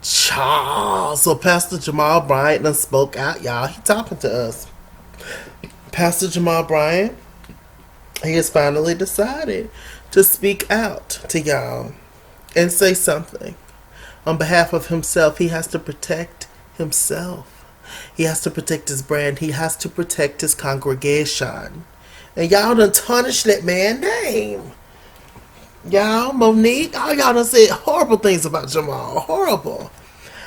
So Pastor Jamal Bryant done spoke out, y'all. He talking to us. Pastor Jamal Bryant, he has finally decided to speak out to y'all and say something. On behalf of himself, he has to protect himself. He has to protect his brand. He has to protect his congregation. And y'all done tarnished that man's name. Y'all, Monique, all y'all done said horrible things about Jamal. Horrible.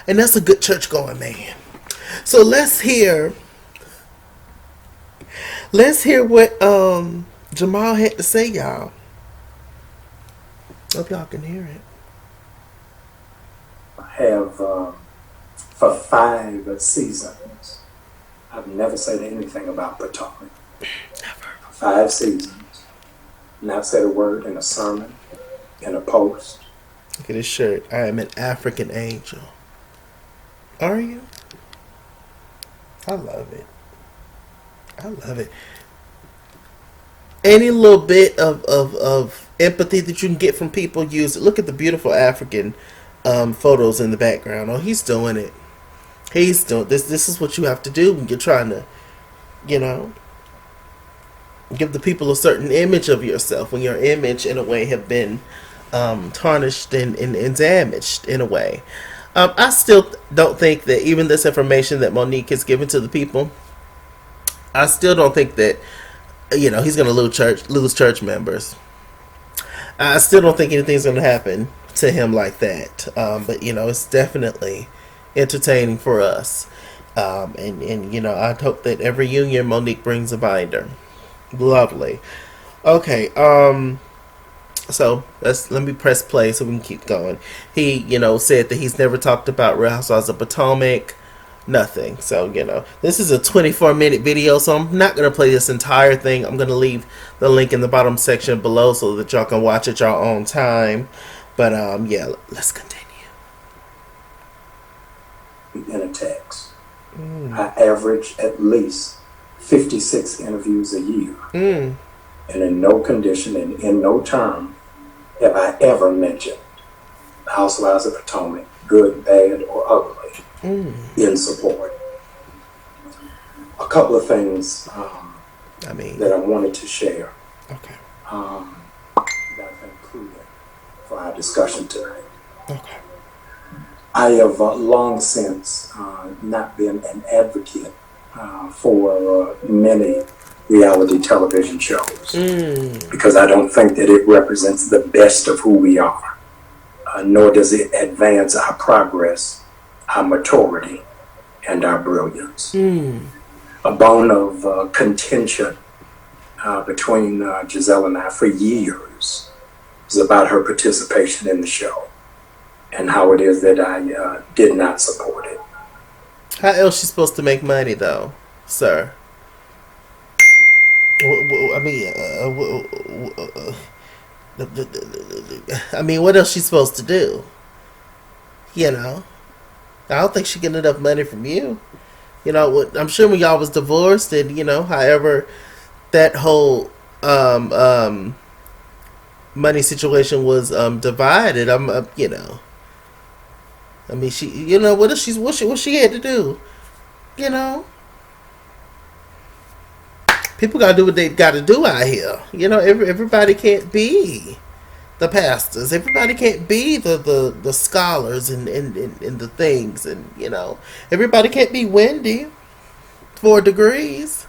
And that's a good church going man. So let's hear what Jamal had to say, y'all. Hope y'all can hear it. Have for 5 seasons, I've never said anything about Potomac. Never. 5 seasons. Not said a word in a sermon, in a post. Look at his shirt. I am an African angel. Are you? I love it. I love it. Any little bit of empathy that you can get from people, use it. Look at the beautiful African photos in the background. Oh, he's doing it. He's doing this. This is what you have to do when you're trying to, you know, give the people a certain image of yourself when your image, in a way, have been tarnished and damaged in a way. I still don't think that even this information that Monique has given to the people, I still don't think that, you know, he's going to lose church members. I still don't think anything's going to happen to him like that. But, you know, it's definitely entertaining for us. And you know, I hope that every union Monique brings a binder. Lovely. Okay, so let me press play so we can keep going. He, you know, said that he's never talked about Real Housewives of Potomac. Nothing. So, you know, this is a 24-minute video, so I'm not going to play this entire thing. I'm going to leave the link in the bottom section below so that y'all can watch at your own time. But, yeah, let's continue. In a text. I average at least 56 interviews a year. And in no condition and in no term have I ever mentioned the Housewives of Potomac, good, bad, or ugly, in support. A couple of things that I wanted to share Okay. that I've included for our discussion tonight. Okay. I have long since not been an advocate for many reality television shows because I don't think that it represents the best of who we are, nor does it advance our progress, our maturity, and our brilliance. A bone of contention between Giselle and I for years was about her participation in the show and how it is that I did not support it. How else she supposed to make money, though, sir? I mean, what else she supposed to do? You know, I don't think she get enough money from you. You know, I'm sure when y'all was divorced, and you know, however that whole money situation was divided. You know, I mean, she, you know, what she had to do, you know. People gotta do what they gotta do out here. You know, everybody can't be the pastors. Everybody can't be the scholars and the things, and you know, everybody can't be Wendy 4 degrees.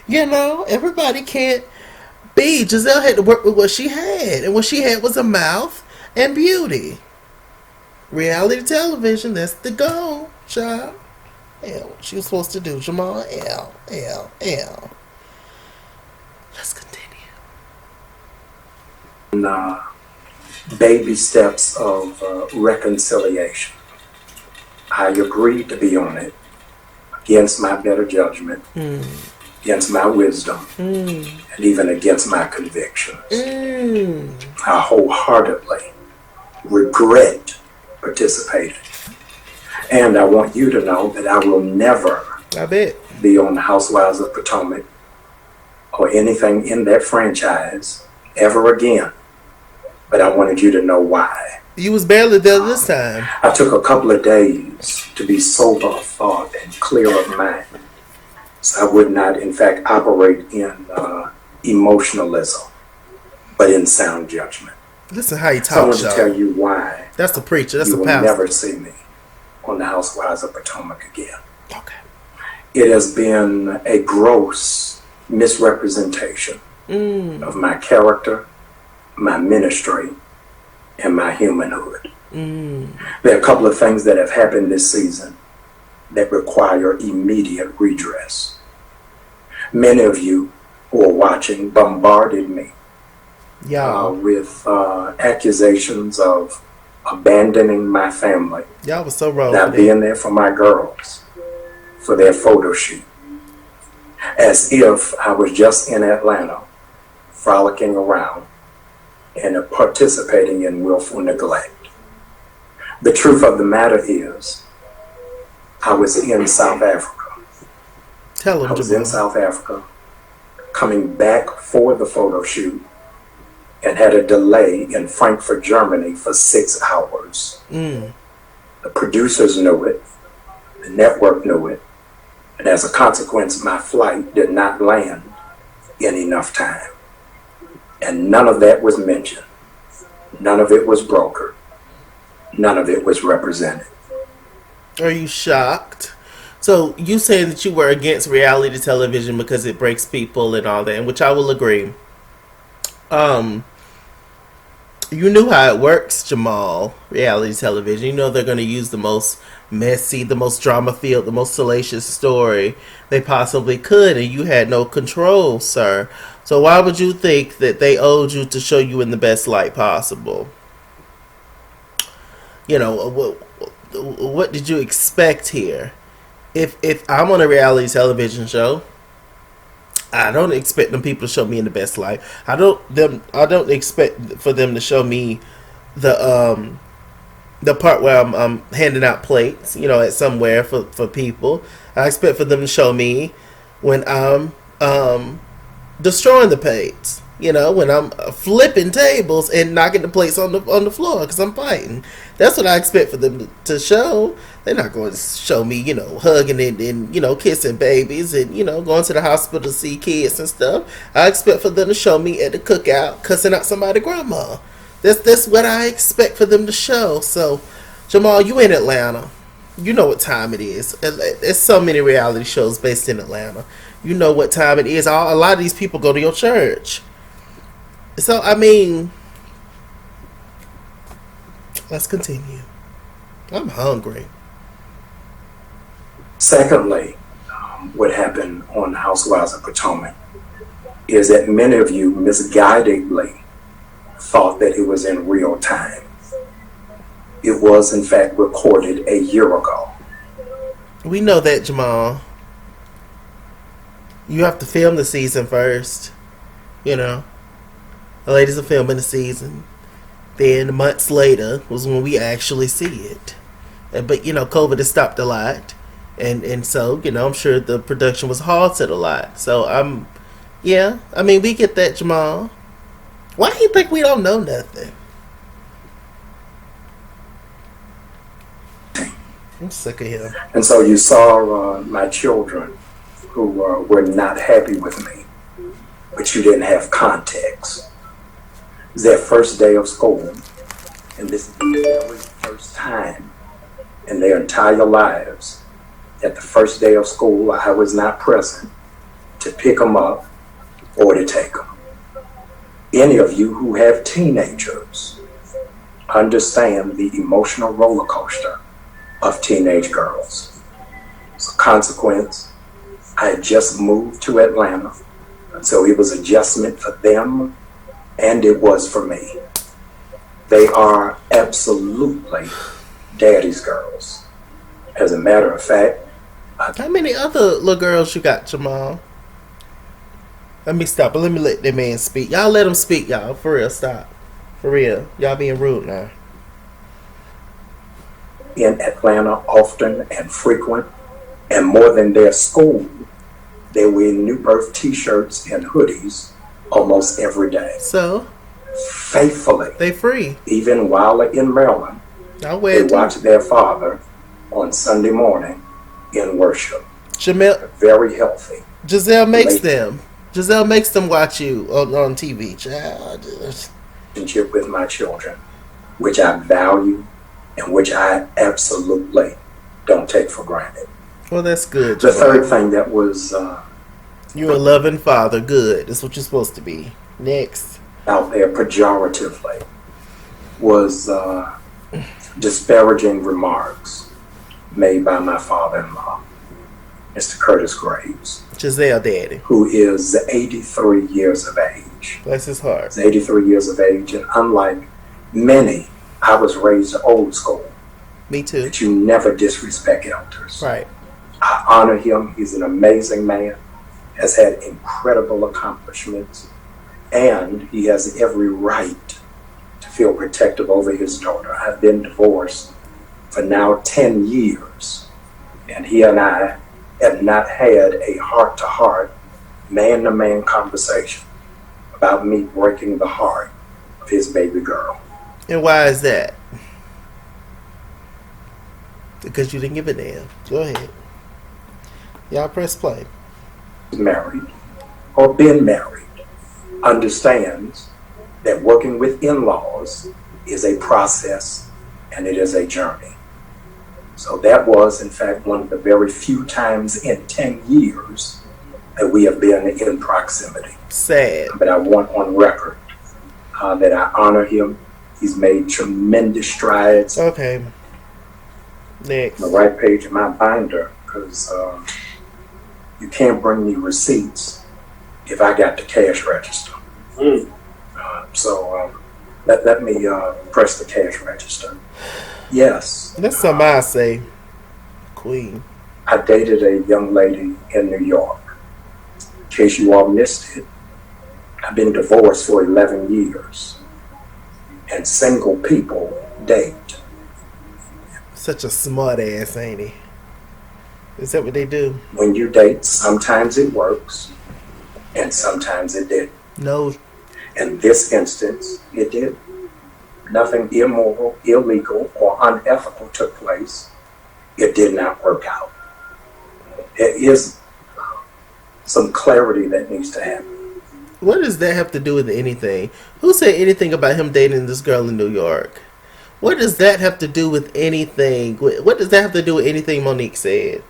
You know, everybody can't be. Giselle had to work with what she had, and what she had was a mouth and beauty. Reality television, that's the goal, child. Yeah, what she was supposed to do, Jamal. L. Let's continue. Baby steps of reconciliation. I agreed to be on it against my better judgment, against my wisdom, and even against my convictions. I wholeheartedly regret participating. And I want you to know that I will never be on the Housewives of Potomac or anything in that franchise ever again. But I wanted you to know why. You was barely there this time. I took a couple of days to be sober of thought and clear of mind. So I would not, in fact, operate in emotionalism, but in sound judgment. Listen how you So I talk, want to tell Sean. you why That's the preacher. That's you the will pastor. never see me on the Housewives of Potomac again. Okay. It has been a gross misrepresentation of my character, my ministry, and my humanhood. There are a couple of things that have happened this season that require immediate redress. Many of you who are watching bombarded me Y'all. with accusations of abandoning my family, Y'all was so wrong for not that. being there for my girls, for their photo shoot, as if I was just in Atlanta, frolicking around and participating in willful neglect. The truth of the matter is, I was in South Africa. Tell I him, was in Jamal. South Africa, coming back for the photo shoot, and had a delay in Frankfurt, Germany for 6 hours. The producers knew it, the network knew it, and as a consequence, my flight did not land in enough time. And none of that was mentioned. None of it was brokered. None of it was represented. Are you shocked? So you saying that you were against reality television because it breaks people and all that, and which I will agree. You knew how it works, Jamal. Reality television. You know they're going to use the most messy, the most drama-filled, the most salacious story they possibly could, and you had no control, sir. So why would you think that they owed you to show you in the best light possible? You know, what did you expect here? If I'm on a reality television show, I don't expect them people to show me in the best light. I don't expect for them to show me the part where I'm handing out plates, you know, at somewhere for people. I expect for them to show me when I'm destroying the plates. You know, when I'm flipping tables and knocking the plates on the floor because I'm fighting. That's what I expect for them to show. They're not going to show me, you know, hugging and you know, kissing babies and, you know, going to the hospital to see kids and stuff. I expect for them to show me at the cookout cussing out somebody's grandma. That's what I expect for them to show. So, Jamal, you in Atlanta. You know what time it is. There's so many reality shows based in Atlanta. You know what time it is. A lot of these people go to your church. So, I mean, let's continue. I'm hungry. Secondly, what happened on Housewives of Potomac is that many of you misguidedly thought that it was in real time. It was, in fact, recorded a year ago. We know that, Jamal. You have to film the season first. You know, the ladies are filming the season. Then months later was when we actually see it. But you know, COVID has stopped a lot, and so you know, I'm sure the production was halted a lot. So yeah. I mean, we get that, Jamal. Why do you think we don't know nothing? I'm sick of him. And so you saw my children who were not happy with me, but you didn't have context. It was their first day of school, and this is the very first time in their entire lives that the first day of school I was not present to pick them up or to take them. Any of you who have teenagers understand the emotional roller coaster of teenage girls. As a consequence, I had just moved to Atlanta, so it was adjustment for them, and it was for me. They are absolutely daddy's girls. As a matter of fact, How many other little girls you got, Jamal? Let me stop. Let me let that man speak. Y'all let him speak, y'all. For real, stop. For real. Y'all being rude now. in Atlanta often and frequent, and more than their school, they wear New Birth t-shirts and hoodies almost every day. So? faithfully, They free. even while in Maryland, I'll they wear it too. watch their father on Sunday morning in worship. Jamel, Very healthy Giselle makes them. Giselle makes them watch you on TV. Child. relationship with my children, which I value and which I absolutely don't take for granted. Well, that's good. The Jamal. third thing that was You're a loving father. Good. That's what you're supposed to be. Next. out there pejoratively was disparaging remarks made by my father-in-law, Mr. Curtis Graves, Giselle daddy. who is 83 years of age. Bless his heart. He's 83 years of age, and unlike many, I was raised old school, Me too. that you never disrespect elders. Right. I honor him. He's an amazing man, has had incredible accomplishments, and he has every right to feel protective over his daughter. I've been divorced for now 10 years, and he and I have not had a heart-to-heart, man-to-man conversation about me breaking the heart of his baby girl. And why is that? Because you didn't give a damn. Go ahead. Y'all press play. Married or been married understands that working with in-laws is a process and it is a journey. So that was, in fact, one of the very few times in 10 years that we have been in proximity. Sad. But I want on record that I honor him. He's made tremendous strides. Okay. Next. On the right page of my binder, because you can't bring me receipts if I got the cash register. So let me press the cash register. Yes. That's something I say. Queen. I dated a young lady in New York. In case you all missed it, I've been divorced for 11 years. And single people date. Such a smart ass, ain't he? Is that what they do? When you date, sometimes it works, and sometimes it didn't. No. In this instance, it did. Nothing immoral, illegal, or unethical took place. It did not work out. There is some clarity that needs to happen. What does that have to do with anything? Who said anything about him dating this girl in New York? What does that have to do with anything? What does that have to do with anything Monique said?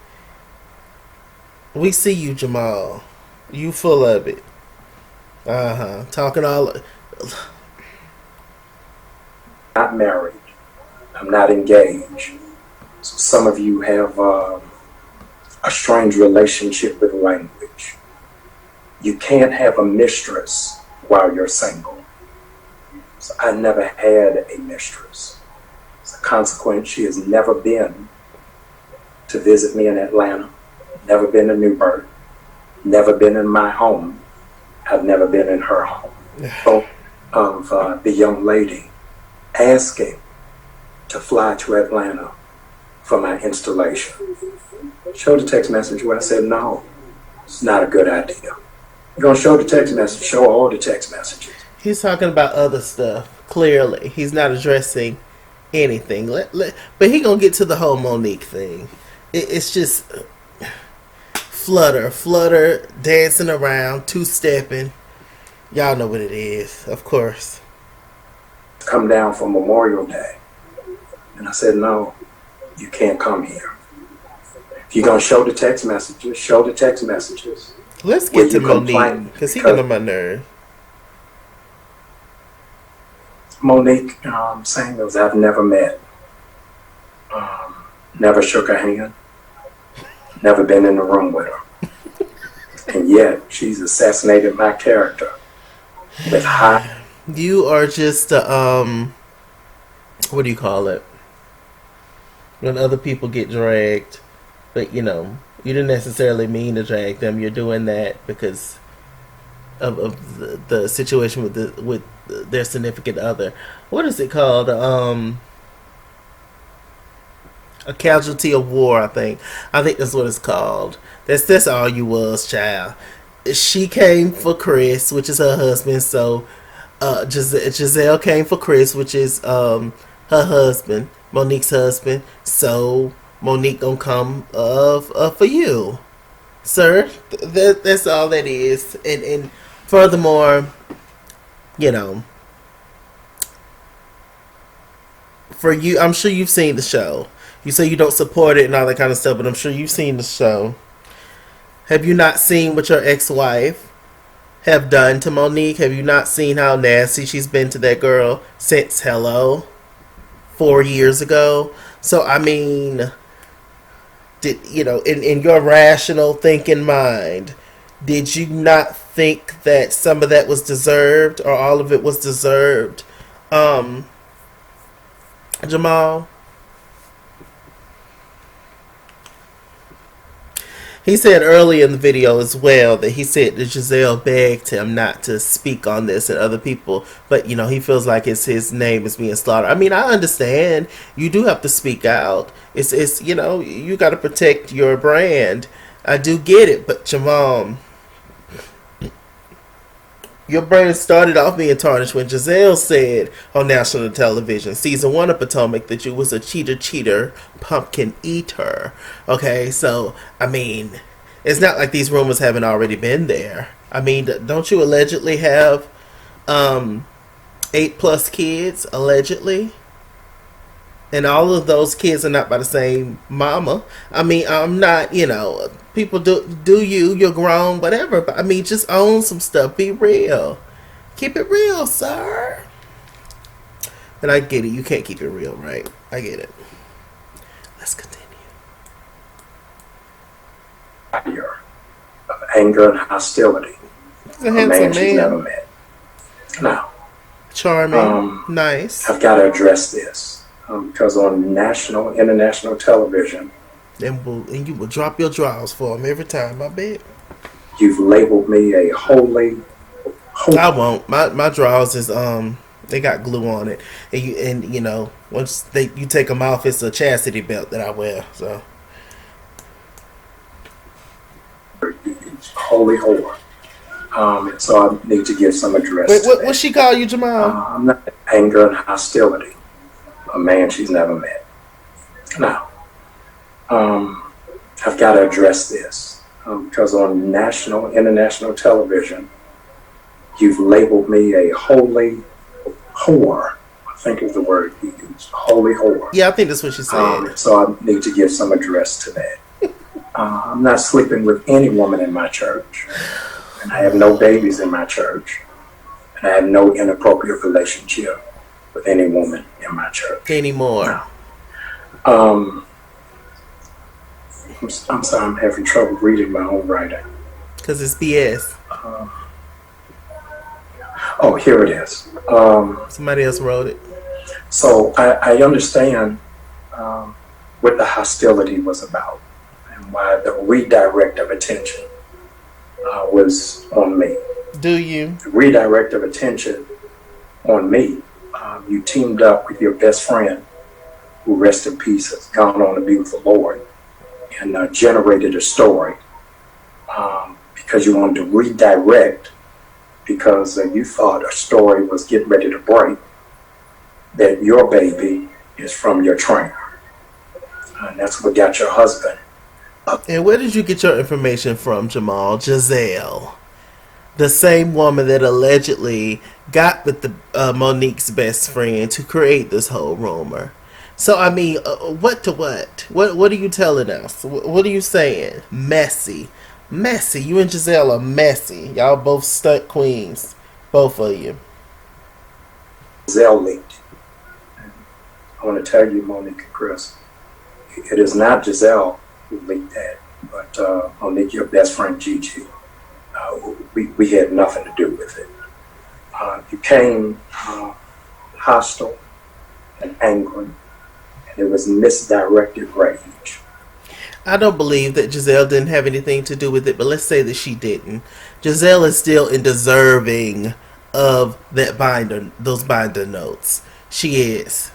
We see you, Jamal. You full of it. Talking all... Not married. I'm not engaged. So some of you have a strange relationship with language. You can't have a mistress while you're single. So I never had a mistress. As a consequence, she has never been to visit me in Atlanta, never been to Newburgh, never been in my home. I've never been in her home. So, of the young lady asking to fly to Atlanta for my installation. Show the text message where I said, no, it's not a good idea. You're going to show the text message, show all the text messages. He's talking about other stuff, clearly. He's not addressing anything. But he going to get to the whole Monique thing. It's just flutter, dancing around, two-stepping. Y'all know what it is, of course. Come down for Memorial Day. And I said, no, you can't come here. If you're going to show the text messages, show the text messages. Let's get to Monique, because he's on my nerve. Monique Samuels, I've never met. Never shook her hand. Never been in the room with her. And yet, she's assassinated my character with high... You are just, what do you call it? When other people get dragged, but you know, you didn't necessarily mean to drag them. You're doing that because of the situation with their significant other. What is it called? A casualty of war, I think. I think that's what it's called. That's all you was, child. She came for Chris, which is her husband, so Giselle came for Chris, which is her husband, Monique's husband. So Monique gonna come for you, sir. That's all that is. And furthermore, you know, for you, I'm sure you've seen the show. You say you don't support it and all that kind of stuff, but I'm sure you've seen the show. Have you not seen what your ex-wife have done to Monique? Have you not seen how nasty she's been to that girl since hello 4 years ago? So I mean, did you know in your rational thinking mind, did you not think that some of that was deserved or all of it was deserved? Jamal, he said earlier in the video as well that he said that Giselle begged him not to speak on this and other people, but you know he feels like his name is being slaughtered. I mean, I understand you do have to speak out. It's you know you got to protect your brand. I do get it, but Jamal, your brand started off being tarnished when Giselle said on national television, season 1 of Potomac, that you was a cheater, pumpkin eater. Okay, so, I mean, it's not like these rumors haven't already been there. I mean, don't you allegedly have 8+ kids, allegedly? And all of those kids are not by the same mama. I mean, I'm not, you know, people do you're grown, whatever. But I mean, just own some stuff. Be real. Keep it real, sir. And I get it. You can't keep it real, right? I get it. Let's continue. Fire of anger and hostility. He's a handsome she's never man. met. Now, Charming. Nice. I've got to address this because on international television, And you will drop your drawers for him every time, I bet. you've labeled me a holy. I won't. My drawers is they got glue on it, and you know once you take them off, it's a chastity belt that I wear. So Holy whore. And so I need to give some address. wait, what she call you, Jamal? I'm not anger and hostility. A man she's never met. Now, I've got to address this because on international television, you've labeled me a holy whore. I think is the word you used, holy whore. Yeah, I think that's what she said. So I need to give some address to that. I'm not sleeping with any woman in my church, and I have no babies in my church, and I have no inappropriate relationship with any woman in my church Anymore. now. I'm sorry, I'm having trouble reading my own writing. Because it's BS. Oh, here it is. Somebody else wrote it. So I understand what the hostility was about and why the redirect of attention was on me. Do you? The redirect of attention on me. You teamed up with your best friend, who rest in peace has gone on to be with the Lord, and generated a story because you wanted to redirect because you thought a story was getting ready to break that your baby is from your trainer. And that's what got your husband. And where did you get your information from, Jamal? Giselle. The same woman that allegedly got with the Monique's best friend to create this whole rumor. So, I mean, what to what? What are you telling us? What are you saying? Messy. Messy. You and Giselle are messy. Y'all both stunt queens. Both of you. Giselle leaked. I want to tell you, Monique and Chris, it is not Giselle who leaked that, but Monique, your best friend Gigi. We had nothing to do with it. You came hostile and angry, and it was misdirected rage. I don't believe that Giselle didn't have anything to do with it, but let's say that she didn't. Giselle is still deserving of that those binder notes. She is.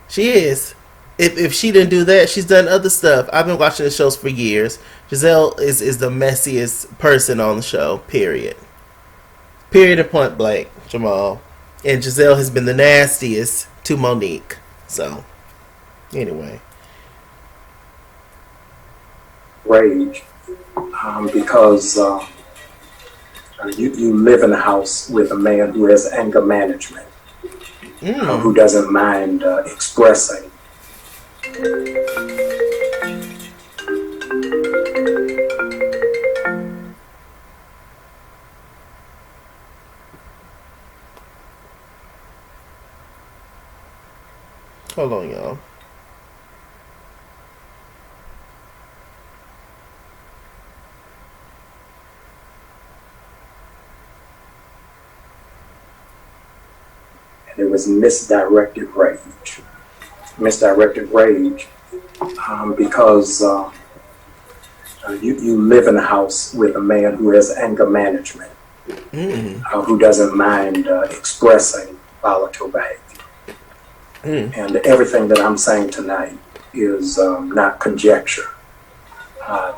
She is. If she didn't do that, she's done other stuff. I've been watching the shows for years. Giselle is the messiest person on the show, period. Period and point blank, Jamal. And Giselle has been the nastiest to Monique. So, anyway. Rage, because you live in a house with a man who has anger management, who doesn't mind expressing. Hold on, y'all. And it was misdirected rage. Misdirected rage because you live in a house with a man who has anger management, who doesn't mind expressing volatile behavior. And everything that I'm saying tonight is not conjecture.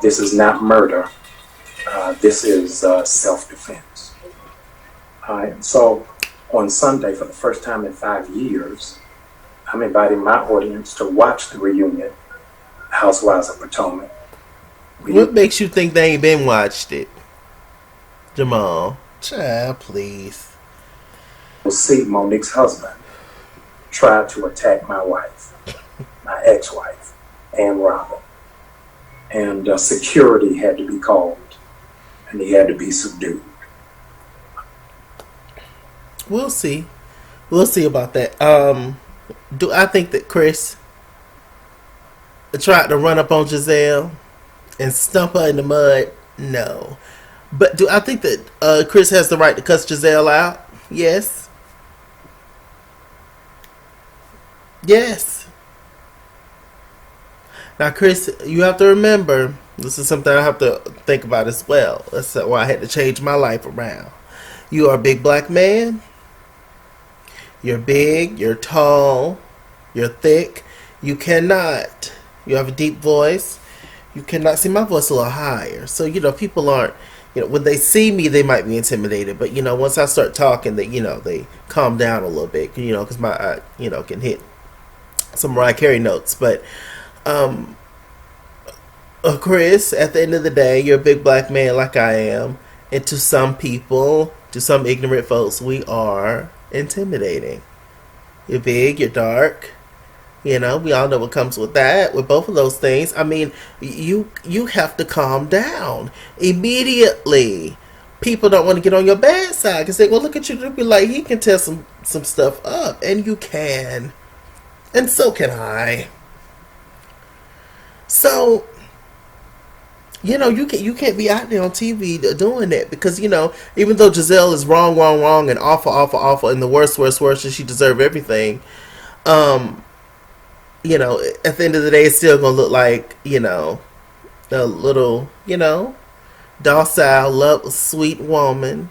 This is not murder. This is self-defense. And so on Sunday, for the first time in 5 years, I'm inviting my audience to watch the reunion, Housewives of Potomac. What makes you think they ain't been watched it? Jamal. Child, please. You'll see Monique's husband try to attack my wife, my ex-wife, Ann Robin. And security had to be called, and he had to be subdued. We'll see. We'll see about that. Do I think that Chris tried to run up on Giselle and stump her in the mud? No. But do I think that Chris has the right to cuss Giselle out? Yes. Yes. Now, Chris, you have to remember, this is something I have to think about as well. That's why I had to change my life around. You are a big black man. You're big, you're tall, you're thick. You cannot, you have a deep voice. You cannot, see my voice a little higher. So, people aren't, when they see me, they might be intimidated. But, once I start talking, they calm down a little bit, because my, can hit some Mariah Carey notes. But, Chris, at the end of the day, you're a big black man like I am. And to some people, to some ignorant folks, we are intimidating. You're big, you're dark. We all know what comes with that, with both of those things. I mean, you have to calm down immediately. People don't want to get on your bad side because they go look at you and be like, he can tear some stuff up, and you can, and so can I. So, you can't be out there on TV doing that because, even though Giselle is wrong, and awful, and the worst, and she deserves everything, at the end of the day, it's still going to look like, a little, docile, love, sweet woman,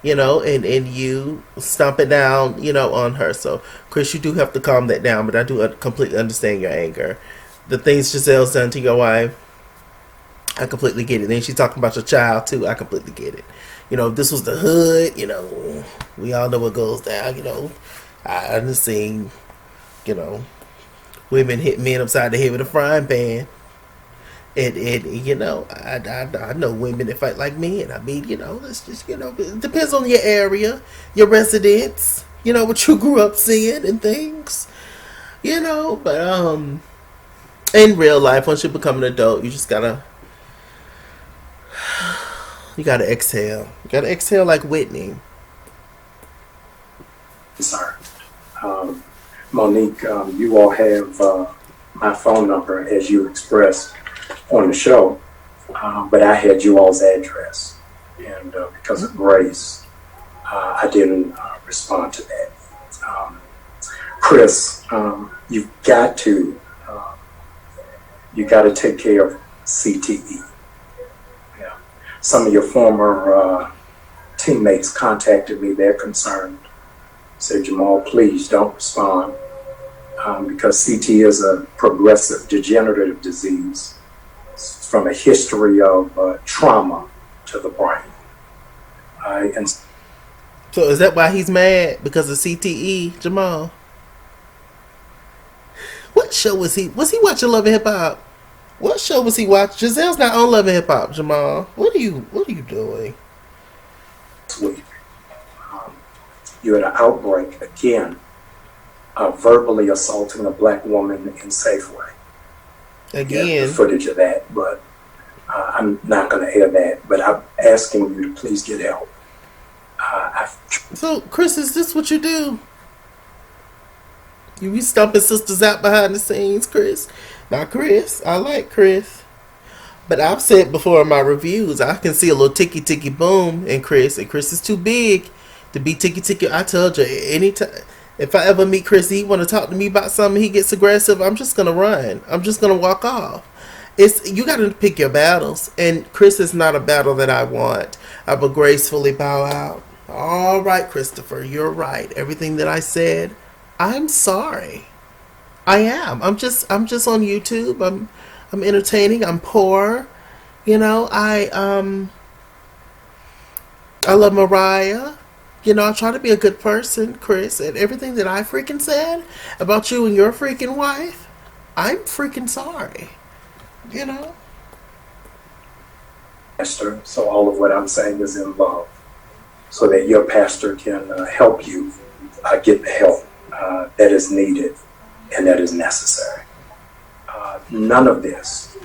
and you stomp it down, on her. So, Chris, you do have to calm that down, but I do completely understand your anger. The things Giselle's done to your wife, I completely get it. Then she's talking about your child too. I completely get it. If this was the hood, we all know what goes down. I done seen, women hit men upside the head with a frying pan. And I know women that fight like men. I mean, it's just, it depends on your area, your residence, what you grew up seeing and things, but, in real life, once you become an adult, you just gotta exhale. You gotta exhale like Whitney. Sorry. Monique, you all have my phone number as you expressed on the show, but I had you all's address, and because of grace, I didn't respond to that. Chris, you've got to take care of CTE. Yeah. Some of your former teammates contacted me. They're concerned. Said, Jamal, please don't respond because CT is a progressive degenerative disease from a history of trauma to the brain. So is that why he's mad? Because of CTE, Jamal? What show was he? Was he watching Love and Hip Hop? What show was he watching? Giselle's not on Love and Hip Hop, Jamal. What are you doing? Week, you had an outbreak again of verbally assaulting a black woman in Safeway. Again. The footage of that, but I'm not going to air that. But I'm asking you to please get help. So, Chris, is this what you do? You be stumping sisters out behind the scenes, Chris? Now, Chris, I like Chris. But I've said before in my reviews, I can see a little ticky ticky boom in Chris, and Chris is too big to be ticky ticky. I told you, anytime if I ever meet Chris, he want to talk to me about something, he gets aggressive, I'm just gonna run. I'm just gonna walk off. You got to pick your battles, and Chris is not a battle that I want. I will gracefully bow out. All right, Christopher, you're right. Everything that I said, I'm sorry. I am. I'm just on YouTube. I'm entertaining. I'm poor. You know, I love Mariah. You know, I try to be a good person, Chris, and everything that I freaking said about you and your freaking wife, I'm freaking sorry. You know? Pastor, so all of what I'm saying is in love, so that your pastor can help you get the help that is needed and that is necessary. None of this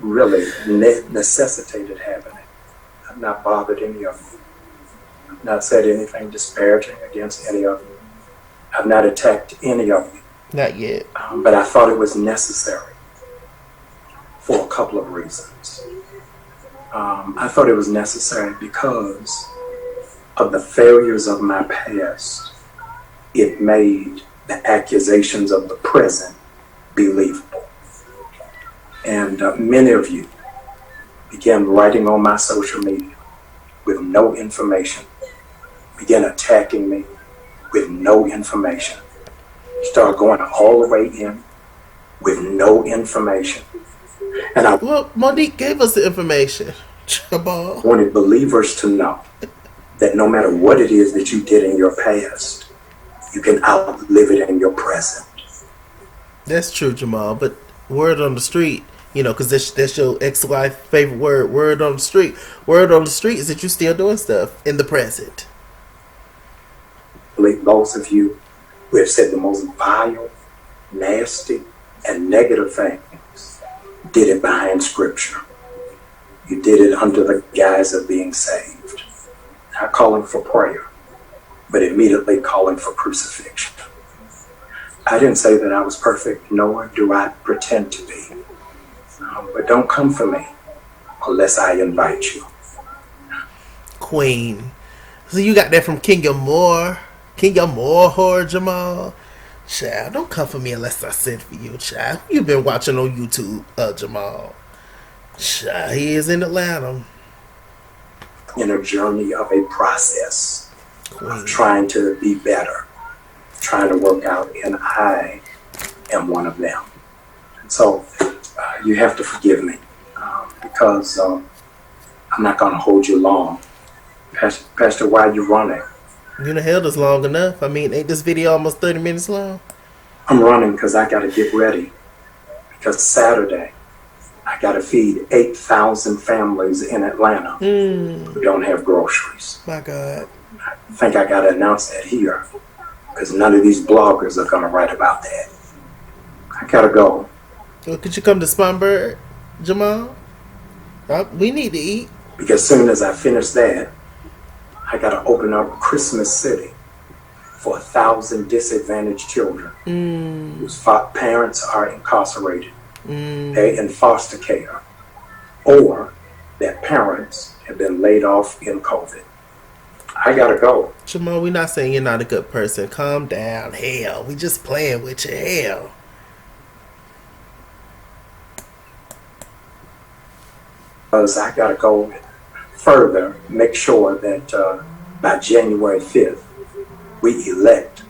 really necessitated happening. I've not bothered any of you. I've not said anything disparaging against any of you. I've not attacked any of you. Not yet. But I thought it was necessary for a couple of reasons. I thought it was necessary because of the failures of my past. It made the accusations of the present believable. And many of you began writing on my social media with no information, began attacking me with no information, start going all the way in with no information. And well, Monique gave us the information. Jamal. Wanted believers to know that no matter what it is that you did in your past, you can outlive it in your present. That's true, Jamal. But word on the street, you know, because that's your ex-wife's favorite word. Word on the street. Word on the street is that you're still doing stuff in the present. Those of you who have said the most vile, nasty, and negative things did it behind Scripture. You did it under the guise of being saved. Not calling for prayer, but immediately calling for crucifixion. I didn't say that I was perfect, nor do I pretend to be. But don't come for me unless I invite you. Queen. So you got that from King of Moore. King of Moore whore, Jamal. Child, don't come for me unless I send for you, child. Who you been watching on YouTube, Jamal? Child, he is in Atlanta. In a journey of a process Queen. Of trying to be better, trying to work out, and I am one of them. So you have to forgive me because I'm not going to hold you long. Pastor, why are you running? You done held us long enough. I mean, ain't this video almost 30 minutes long? I'm running because I got to get ready. Because Saturday, I got to feed 8,000 families in Atlanta who don't have groceries. My God. I think I got to announce that here because none of these bloggers are going to write about that. I got to go. Well, could you come to Spartanburg, Jamal? We need to eat. Because as soon as I finish that, I got to open up Christmas City for 1,000 disadvantaged children whose parents are incarcerated. They're in foster care, or their parents have been laid off in COVID. I gotta go. Jamal, we're not saying you're not a good person. Calm down. Hell, we just playing with you. Hell. Because I gotta go further, make sure that by January 5th, we elect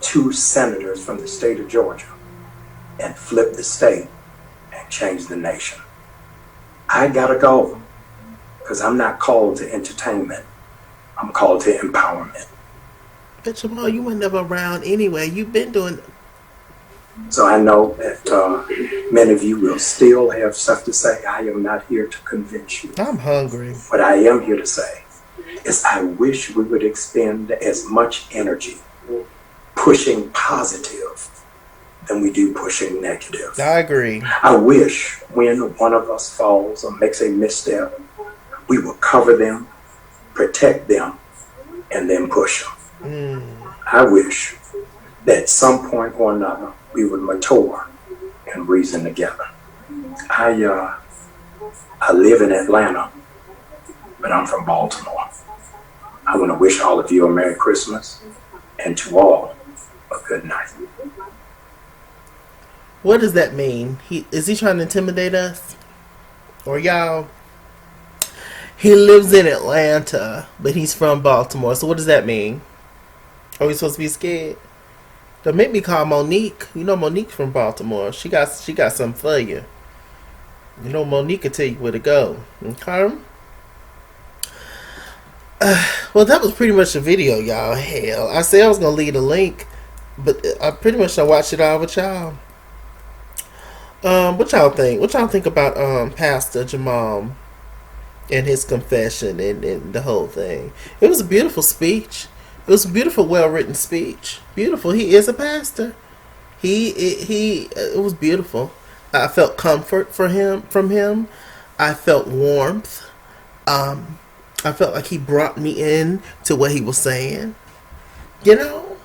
2 senators from the state of Georgia and flip the state and change the nation. I gotta go because I'm not called to entertainment. I'm called to empowerment. But Jamal, you were never around anyway. You've been doing. So I know that many of you will still have stuff to say. I am not here to convince you. I'm hungry. What I am here to say is I wish we would expend as much energy pushing positive than we do pushing negative. I agree. I wish when one of us falls or makes a misstep, we will cover them, protect them, and then push them. I wish that at some point or another we would mature and reason together. I live in Atlanta, but I'm from Baltimore. I want to wish all of you a Merry Christmas and to all a good night. What does that mean? Is he trying to intimidate us? Or y'all? He lives in Atlanta, but he's from Baltimore. So what does that mean? Are we supposed to be scared? Don't make me call Monique. You know Monique from Baltimore. She got something for you. You know Monique can tell you where to go. Okay? Well, that was pretty much the video, y'all. Hell, I said I was going to leave a link, but I pretty much done watched it all with y'all. What y'all think? What y'all think about Pastor Jamal and his confession and the whole thing? It was a beautiful speech. It was a beautiful, well-written speech. Beautiful. He is a pastor. It was beautiful. I felt comfort from him. I felt warmth. I felt like he brought me in to what he was saying. You know?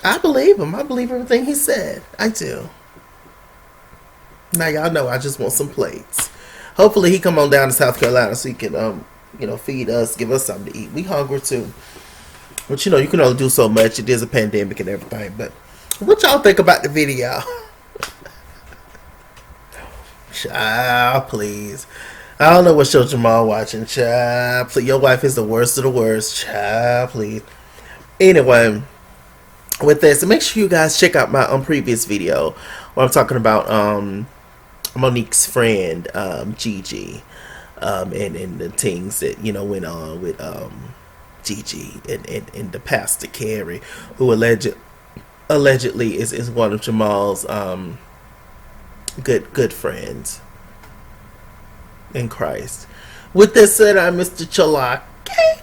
I believe him. I believe everything he said. I do. Now y'all know I just want some plates. Hopefully he come on down to South Carolina so he can feed us, give us something to eat. We hungry too. But you can only do so much. It is a pandemic and everything. But what y'all think about the video? Child, please. I don't know what show Jamal watching. Child, please. Your wife is the worst of the worst. Child, please. Anyway, with this, make sure you guys check out my previous video where I'm talking about Monique's friend Gigi and the things that went on with Gigi and the pastor Carrie, who allegedly is one of Jamal's good friends in Christ. With this said, I'm Mr. Chalaki.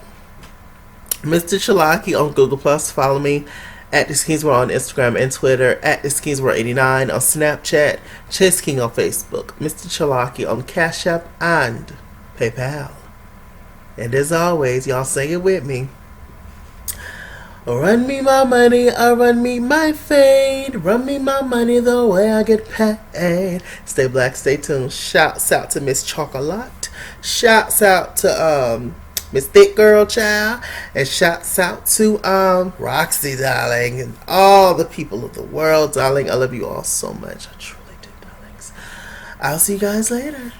Mr. Chalaki on Google Plus. Follow me at This King's World on Instagram and Twitter, at This King's World 89 on Snapchat, Chase King on Facebook, Mr. Chalaki on Cash App and PayPal. And as always, y'all sing it with me. Run me my money, or run me my fade. Run me my money the way I get paid. Stay black, stay tuned. Shouts out to Miss Chocolate. Shouts out to Miss Thick Girl Child. And shouts out to Roxy, darling. And all the people of the world, darling. I love you all so much. I truly do, darlings. I'll see you guys later.